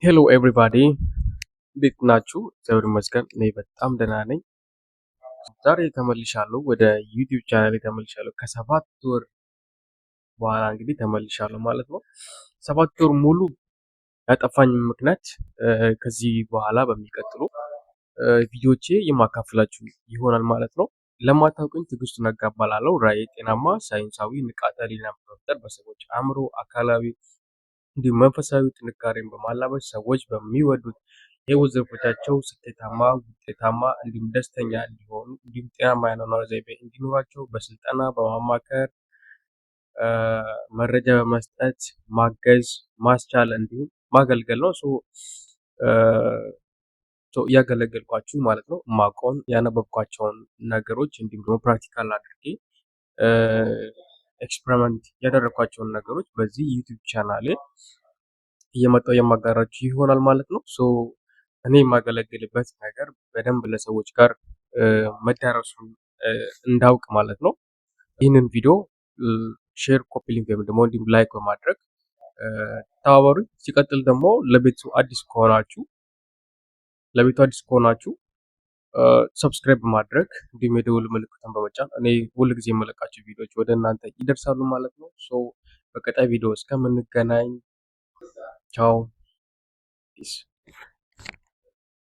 ሄሎ ኤቭሪባዲ እንዴት ናችሁ? እግዚአብሔር ይመስገን እኔ በጣም ደህና ነኝ። ዛሬ ተመልሻለሁ፣ ወደ ዩቲዩብ ቻናል ተመልሻለሁ። ከሰባት ወር በኋላ እንግዲህ ተመልሻለሁ ማለት ነው። ሰባት ወር ሙሉ ያጠፋኝ ምክንያት ከዚህ በኋላ በሚቀጥሉ ቪዲዮቼ የማካፍላችሁ ይሆናል ማለት ነው። ለማታውቁኝ ትዕግስቱ ነጋ እባላለሁ። ራዕይ ጤናማ ሳይንሳዊ ንቃተ ህሊና በመፍጠር በሰዎች አእምሮ፣ አካላዊ እንዲሁም መንፈሳዊ ጥንካሬን በማላበስ ሰዎች በሚወዱት የህይወት ዘርፎቻቸው ስኬታማ፣ ውጤታማ እንዲሁም ደስተኛ እንዲሆኑ እንዲሁም ጤናማ የአኗኗር ዘይቤ እንዲኖራቸው በስልጠና በማማከር መረጃ በመስጠት ማገዝ፣ ማስቻል እንዲሁም ማገልገል ነው። እያገለገልኳችሁ ማለት ነው። የማውቀውን ያነበብኳቸውን ነገሮች እንዲሁም ደግሞ ፕራክቲካል አድርጌ ኤክስፐሪመንት ያደረግኳቸውን ነገሮች በዚህ ዩቲዩብ ቻናሌ እየመጣው የማጋራችሁ ይሆናል ማለት ነው። እኔ የማገለግልበት ነገር በደንብ ለሰዎች ጋር መዳረሱን እንዳውቅ ማለት ነው። ይህንን ቪዲዮ ሼር፣ ኮፒ ሊንክ ወይም ደግሞ እንዲሁም ላይክ በማድረግ ተባበሩኝ። ሲቀጥል ደግሞ ለቤቱ አዲስ ከሆናችሁ ሰብስክራይብ በማድረግ እንዲሁም የደውል ምልክቱን በመጫን እኔ ሁል ጊዜ የመለቃቸው ቪዲዮዎች ወደ እናንተ ይደርሳሉ ማለት ነው። በቀጣይ ቪዲዮ እስከምንገናኝ ቻው ፒስ።